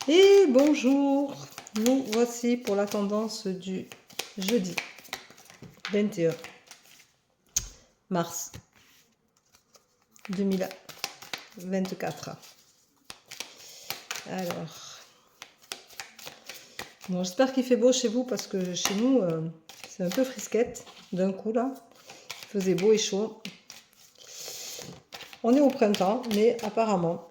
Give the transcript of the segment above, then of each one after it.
Et bonjour, nous voici pour la tendance du jeudi 21 mars 2024. Alors, bon, j'espère qu'il fait beau chez vous parce que chez nous, c'est un peu frisquette d'un coup là. Il faisait beau et chaud. On est au printemps, mais apparemment,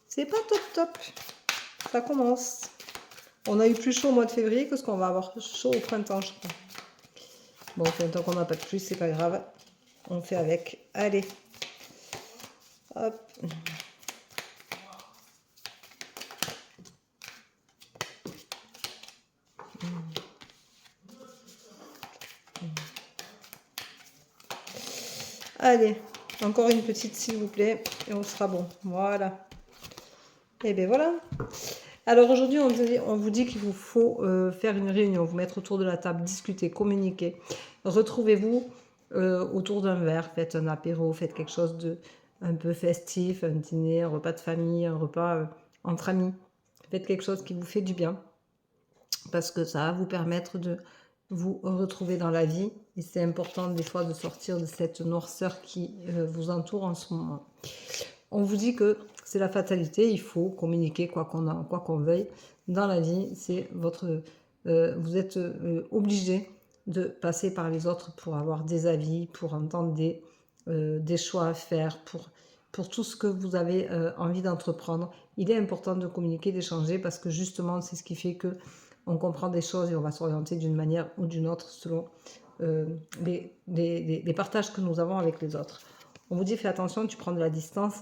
c'est pas top top. Ça commence. On a eu plus chaud au mois de février que ce qu'on va avoir chaud au printemps, je crois. Bon, tant qu'on n'a pas de pluie, c'est pas grave. On fait avec. Allez. Hop. Allez, encore une petite s'il vous plaît, et on sera bon. Voilà. Et bien voilà. Alors aujourd'hui, on vous dit qu'il vous faut faire une réunion, vous mettre autour de la table, discuter, communiquer. Retrouvez-vous autour d'un verre, faites un apéro, faites quelque chose de un peu festif, un dîner, un repas de famille, un repas entre amis. Faites quelque chose qui vous fait du bien, parce que ça va vous permettre de vous retrouver dans la vie. Et c'est important des fois de sortir de cette noirceur qui vous entoure en ce moment. On vous dit que c'est la fatalité, il faut communiquer quoi qu'on veuille. Dans la vie, c'est votre, vous êtes obligé de passer par les autres pour avoir des avis, pour entendre des choix à faire, pour tout ce que vous avez envie d'entreprendre. Il est important de communiquer, d'échanger, parce que justement, c'est ce qui fait que on comprend des choses et on va s'orienter d'une manière ou d'une autre selon les partages que nous avons avec les autres. On vous dit fais attention, tu prends de la distance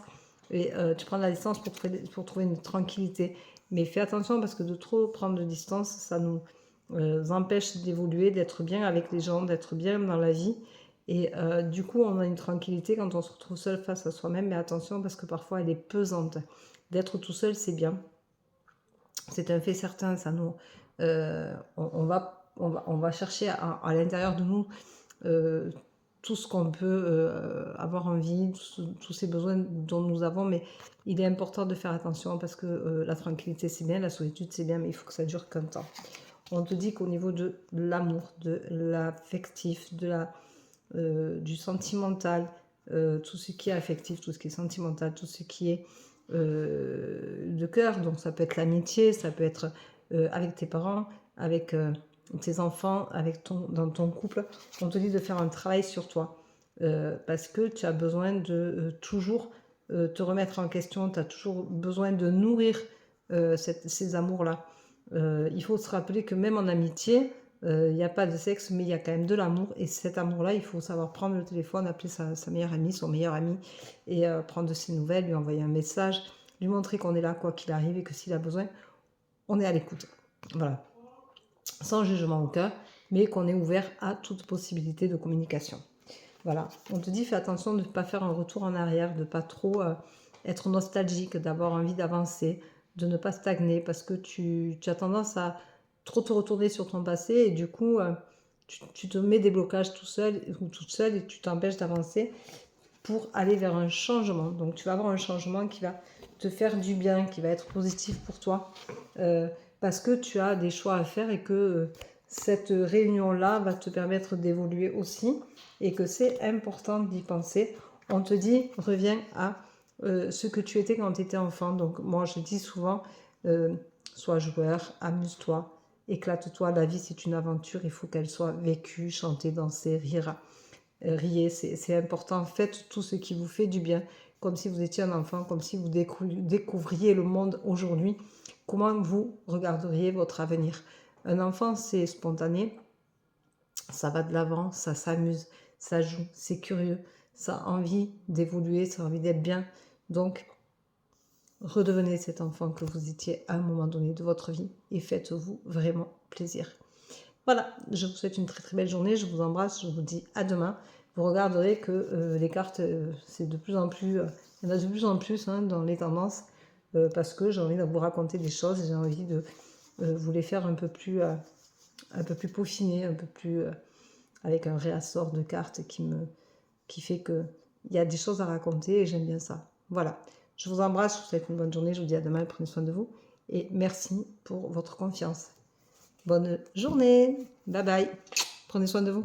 et tu prends de la distance pour trouver une tranquillité. Mais fais attention parce que de trop prendre de distance, ça nous empêche d'évoluer, d'être bien avec les gens, d'être bien dans la vie. Et du coup, on a une tranquillité quand on se retrouve seul face à soi-même. Mais attention parce que parfois elle est pesante. D'être tout seul, c'est bien. C'est un fait certain, ça nous, on va chercher à l'intérieur de nous tout ce qu'on peut avoir envie, tous ces besoins dont nous avons, mais il est important de faire attention parce que la tranquillité c'est bien, la solitude c'est bien, mais il faut que ça dure qu'un temps. On te dit qu'au niveau de l'amour, de l'affectif, du sentimental, tout ce qui est affectif, tout ce qui est sentimental, tout ce qui est de cœur, donc ça peut être l'amitié, ça peut être avec tes parents, avec tes enfants, dans ton couple, on te dit de faire un travail sur toi. Parce que tu as besoin de toujours te remettre en question, tu as toujours besoin de nourrir ces amours-là. Il faut se rappeler que même en amitié, il n'y a pas de sexe, mais il y a quand même de l'amour. Et cet amour-là, il faut savoir prendre le téléphone, appeler sa meilleure amie, son meilleur ami, et prendre de ses nouvelles, lui envoyer un message, lui montrer qu'on est là quoi qu'il arrive et que s'il a besoin, on est à l'écoute. Voilà. Sans jugement aucun, mais qu'on est ouvert à toute possibilité de communication. Voilà. On te dit, fais attention de ne pas faire un retour en arrière, de ne pas trop être nostalgique, d'avoir envie d'avancer, de ne pas stagner, parce que tu as tendance à trop te retourner sur ton passé et du coup, tu te mets des blocages tout seul ou toute seule et tu t'empêches d'avancer pour aller vers un changement. Donc tu vas avoir un changement qui va te faire du bien, qui va être positif pour toi, parce que tu as des choix à faire et que cette réunion-là va te permettre d'évoluer aussi et que c'est important d'y penser. On te dit, reviens à ce que tu étais quand tu étais enfant. Donc moi je dis souvent, sois joueur, amuse-toi, éclate-toi. La vie c'est une aventure, il faut qu'elle soit vécue, chantée, dansée, rire. Riez, c'est important. Faites tout ce qui vous fait du bien, comme si vous étiez un enfant, comme si vous découvriez le monde aujourd'hui. Comment vous regarderiez votre avenir? Un enfant, c'est spontané, ça va de l'avant, ça s'amuse, ça joue, c'est curieux, ça a envie d'évoluer, ça a envie d'être bien. Donc, redevenez cet enfant que vous étiez à un moment donné de votre vie et faites-vous vraiment plaisir. Voilà, je vous souhaite une très très belle journée, je vous embrasse, je vous dis à demain. Vous regarderez que les cartes, c'est de plus en plus, il y en a de plus en plus dans les tendances, parce que j'ai envie de vous raconter des choses, j'ai envie de vous les faire un peu plus peaufinées, un peu plus avec un réassort de cartes qui fait que il y a des choses à raconter et j'aime bien ça. Voilà, Je vous embrasse, je vous souhaite une bonne journée, je vous dis à demain, prenez soin de vous et merci pour votre confiance. Bonne journée, bye bye, prenez soin de vous.